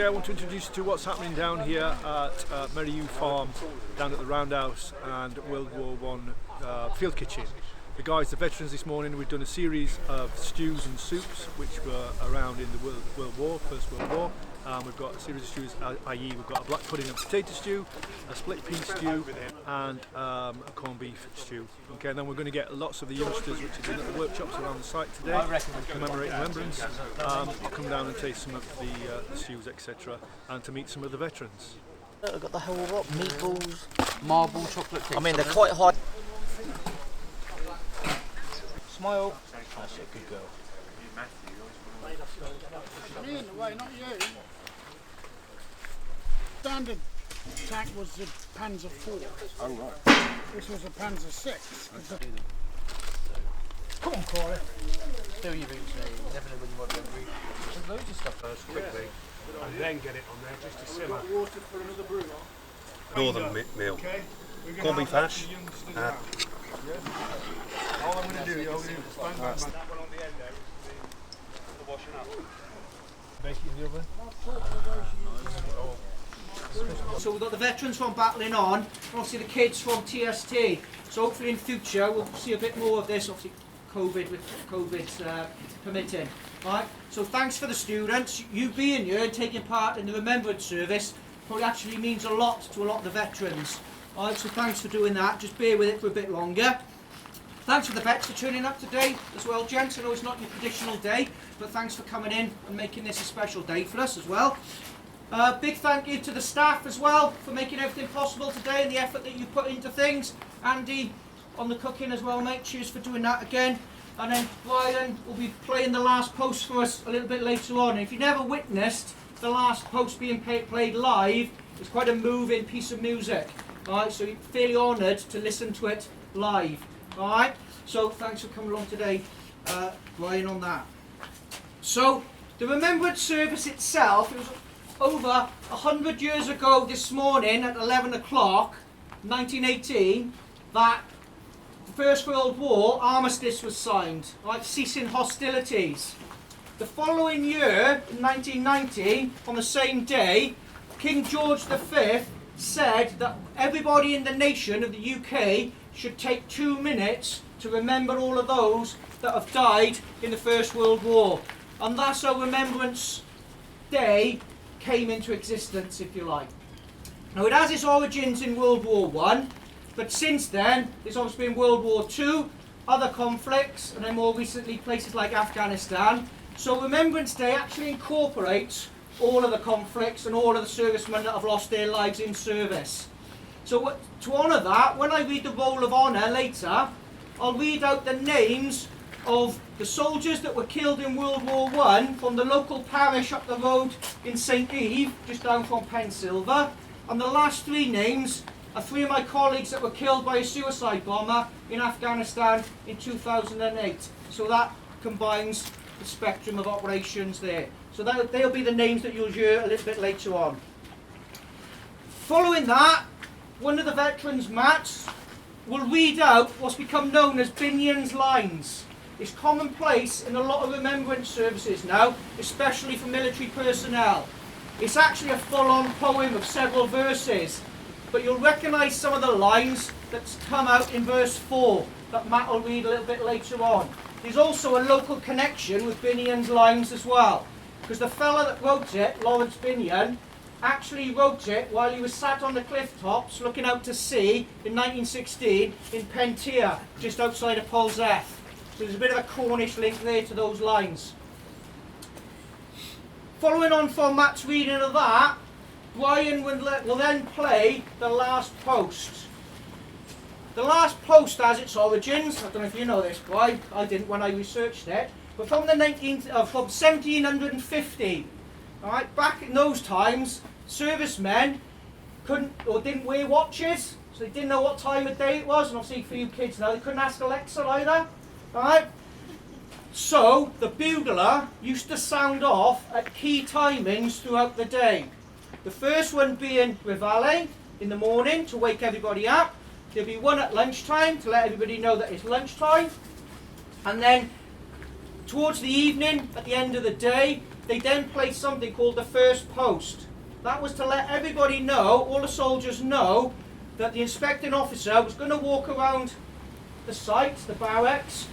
Okay, I want to introduce you to what's happening down here at Merryhue Farm, down at the Roundhouse and World War One field kitchen. The guys, the veterans this morning, we've done a series of stews and soups which were around in the World War, First World War. We've got a series of stews, i.e. we've got a black pudding and potato stew, a split pea stew and a corned beef stew. Okay, and then we're going to get lots of the youngsters which are in at the workshops around the site today, commemorating Remembrance, to come down and taste some of the stews, etc., and to meet some of the veterans. I've got the whole lot, meatballs, marble chocolate cake. I mean, they're quite high. Smile. That's a good girl. Me in the way, not you. Standard tank was the Panzer IV. Oh right. This was a Panzer VI. Come on, Corey. Still your boots, mate. You never know when you want to breathe. There's loads of stuff first, quickly. And then get it on there just to simmer. Water for another brew. Northern meal. Okay. Corned beef hash. All I'm going to do is stand back. That one on the end there, the washing up. Bake it in the oven. So we've got the veterans from Battling On, and obviously the kids from TST. So hopefully in future we'll see a bit more of this, obviously COVID's permitting. Right? So thanks for the students. You being here and taking part in the Remembrance Service probably actually means a lot to a lot of the veterans. Right, so thanks for doing that. Just bear with it for a bit longer. Thanks for the vets for turning up today as well, gents. I know it's not your traditional day, but thanks for coming in and making this a special day for us as well. Big thank you to the staff as well for making everything possible today and the effort that you put into things. Andy on the cooking as well, mate. Cheers for doing that again. And then Brian will be playing the last post for us a little bit later on. And if you never witnessed the last post being played live, it's quite a moving piece of music. Alright, so you're fairly honoured to listen to it live. Alright, so thanks for coming along today, Brian, on that. So, the Remembrance Service itself, it was over 100 years ago this morning at 11 o'clock, 1918, that the First World War armistice was signed, right, ceasing hostilities. The following year, in 1919, on the same day, King George V said that everybody in the nation of the UK should take 2 minutes to remember all of those that have died in the First World War. And that's how Remembrance Day came into existence, if you like. Now it has its origins in World War I, but since then it's obviously been World War II, other conflicts, and then more recently places like Afghanistan. So Remembrance Day actually incorporates all of the conflicts and all of the servicemen that have lost their lives in service. So to honour that, when I read the Roll of Honour later, I'll read out the names of the soldiers that were killed in World War I from the local parish up the road in St Eve, just down from Pensilver. And the last 3 names are 3 of my colleagues that were killed by a suicide bomber in Afghanistan in 2008. So that combines the spectrum of operations there. So they'll be the names that you'll hear a little bit later on. Following that, one of the veterans, Matt, will read out what's become known as Binion's Lines. It's commonplace in a lot of remembrance services now, especially for military personnel. It's actually a full-on poem of several verses, but you'll recognise some of the lines that's come out in verse 4 that Matt will read a little bit later on. There's also a local connection with Binion's Lines as well, because the fella that wrote it, Lawrence Binion, actually wrote it while he was sat on the cliff tops looking out to sea in 1916 in Pentir, just outside of Polzeth. So there's a bit of a Cornish link there to those lines. Following on from Matt's reading of that, Brian will then play the last post. The last post has its origins, I don't know if you know this, Brian, I didn't when I researched it, but from 1750. Alright, back in those times, servicemen couldn't or didn't wear watches, so they didn't know what time of day it was, and obviously for you kids now, they couldn't ask Alexa either. Alright? So the bugler used to sound off at key timings throughout the day. The first one being Reveille in the morning to wake everybody up. There'll be one at lunchtime to let everybody know that it's lunchtime. And then towards the evening, at the end of the day, they then placed something called the first post. That was to let everybody know, all the soldiers know, that the inspecting officer was going to walk around the site, the barracks,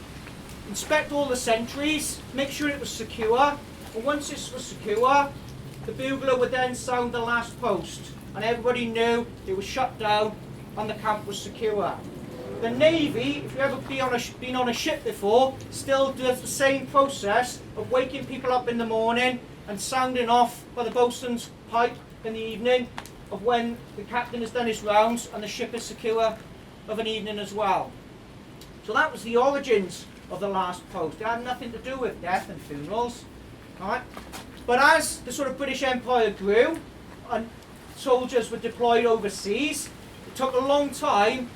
inspect all the sentries, make sure it was secure, and once this was secure, the bugler would then sound the last post, and everybody knew it was shut down and the camp was secure. The Navy, if you've ever been on a ship before, still does the same process of waking people up in the morning and sounding off by the boatswain's pipe in the evening of when the captain has done his rounds and the ship is secure of an evening as well. So that was the origins of the last post. It had nothing to do with death and funerals. Right? But as the sort of British Empire grew and soldiers were deployed overseas, it took a long time,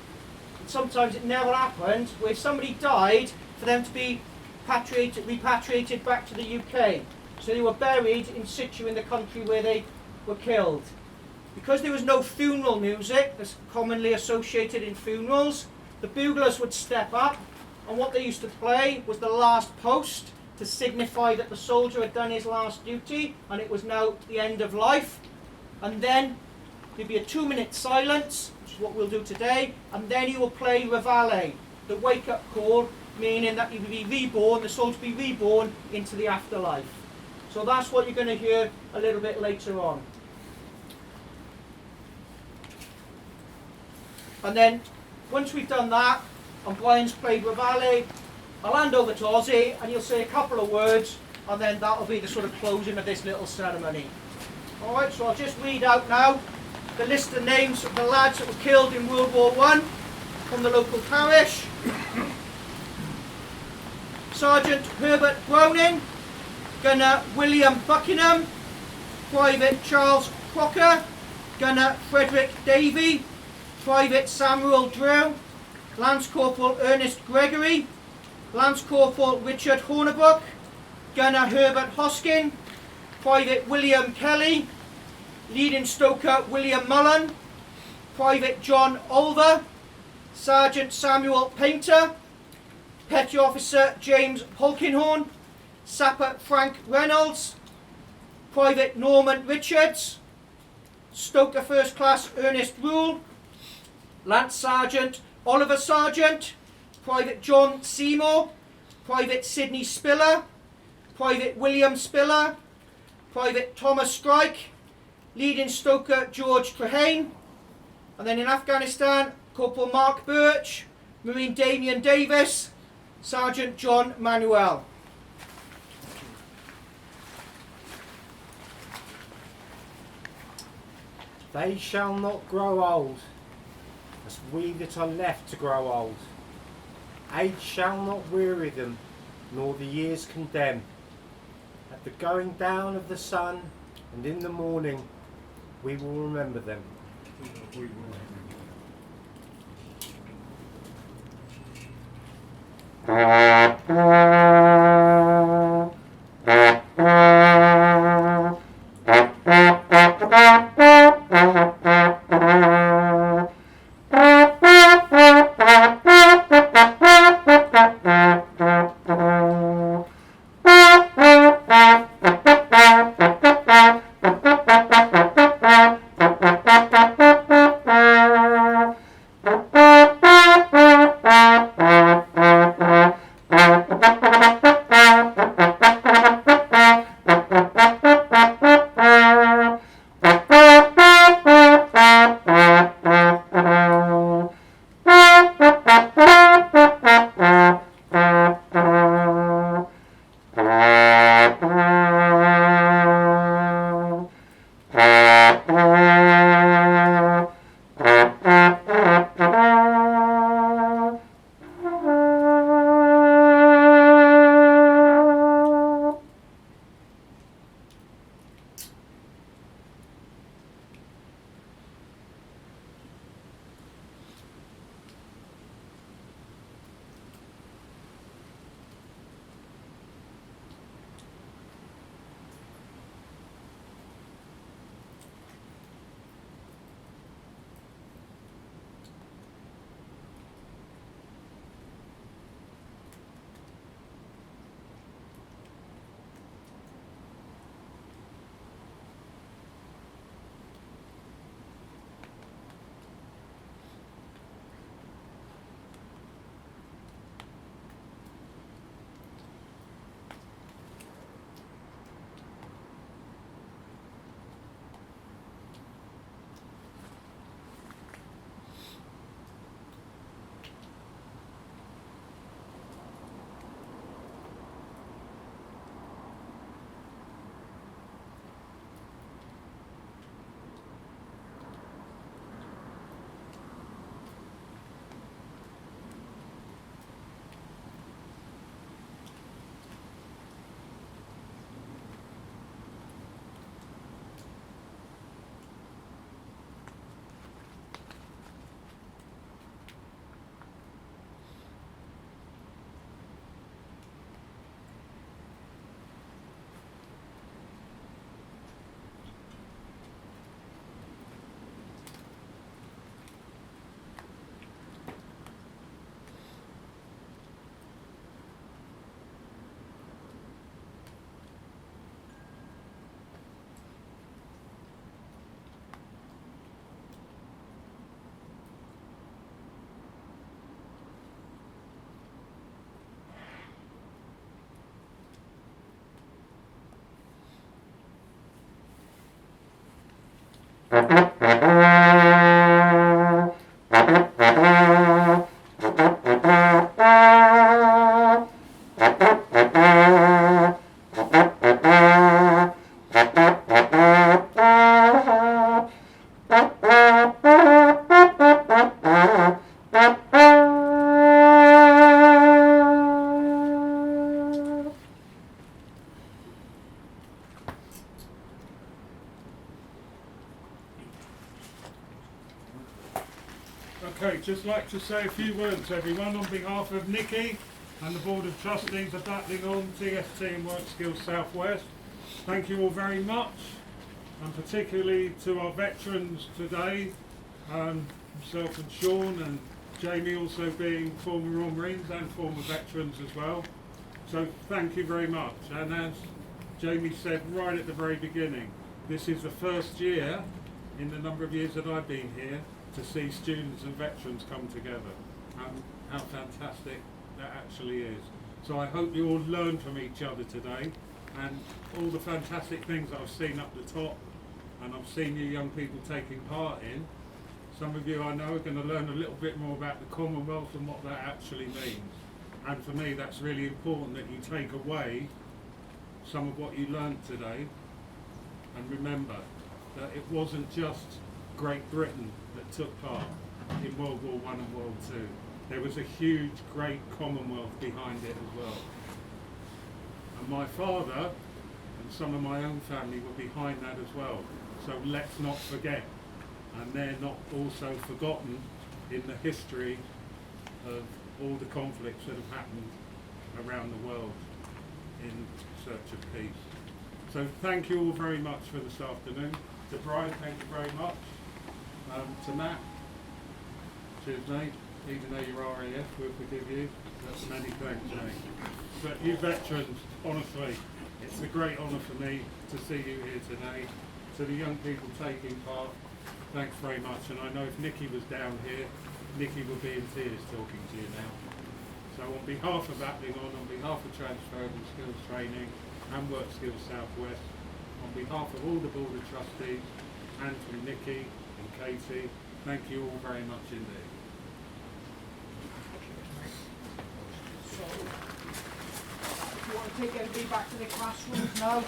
and sometimes it never happened, where if somebody died, for them to be repatriated back to the UK. So they were buried in situ in the country where they were killed. Because there was no funeral music that's commonly associated in funerals, the buglers would step up, and what they used to play was the last post to signify that the soldier had done his last duty and it was now the end of life. And then there'd be a 2-minute silence, which is what we'll do today, and then he will play Reveille, the wake-up call, meaning that he will be reborn, the soldier will be reborn into the afterlife. So that's what you're going to hear a little bit later on. And then, once we've done that, and Brian's played Reveille, I'll hand over to Ozzy, and he'll say a couple of words, and then that'll be the sort of closing of this little ceremony. Alright, so I'll just read out now the list of names of the lads that were killed in World War I from the local parish. Sergeant Herbert Browning, Gunner William Buckingham, Private Charles Crocker, Gunner Frederick Davey, Private Samuel Drew, Lance Corporal Ernest Gregory, Lance Corporal Richard Hornabrook, Gunner Herbert Hoskin, Private William Kelly, Leading Stoker William Mullen, Private John Olver, Sergeant Samuel Painter, Petty Officer James Polkinghorn, Sapper Frank Reynolds, Private Norman Richards, Stoker First Class Ernest Rule, Lance Sergeant Oliver Sargent, Private John Seymour, Private Sidney Spiller, Private William Spiller, Private Thomas Strike, Leading Stoker George Trehane, and then in Afghanistan, Corporal Mark Birch, Marine Damien Davis, Sergeant John Manuel. They shall not grow old, as we that are left to grow old. Age shall not weary them, nor the years condemn. At the going down of the sun, and in the morning, we will remember them. Okay, just like to say a few words, everyone, on behalf of Nikki and the Board of Trustees of Battling On, TST and Work Skills Southwest. Thank you all very much, and particularly to our veterans today, myself and Sean and Jamie also being former Royal Marines and former veterans as well. So thank you very much. And as Jamie said right at the very beginning, this is the first year in the number of years that I've been here to see students and veterans come together. How fantastic that actually is. So I hope you all learn from each other today, and all the fantastic things that I've seen up the top and I've seen you young people taking part in. Some of you I know are going to learn a little bit more about the Commonwealth and what that actually means. And for me that's really important, that you take away some of what you learnt today and remember that it wasn't just Great Britain that took part in World War I and World II. There was a huge, great Commonwealth behind it as well. And my father and some of my own family were behind that as well. So let's not forget. And they're not also forgotten in the history of all the conflicts that have happened around the world in search of peace. So thank you all very much for this afternoon. To Brian, thank you very much. To Matt, cheers mate, even though you're RAF, we'll forgive you. That's many thanks mate. But you veterans, honestly, it's a great honour for me to see you here today. To the young people taking part, thanks very much. And I know if Nikki was down here, Nikki would be in tears talking to you now. So on behalf of Battling On behalf of Transferable Skills Training and Work Skills Southwest, on behalf of all the Board of Trustees and from Nikki and Katie, thank you all very much indeed. So, if you want to take everybody back to the classrooms now,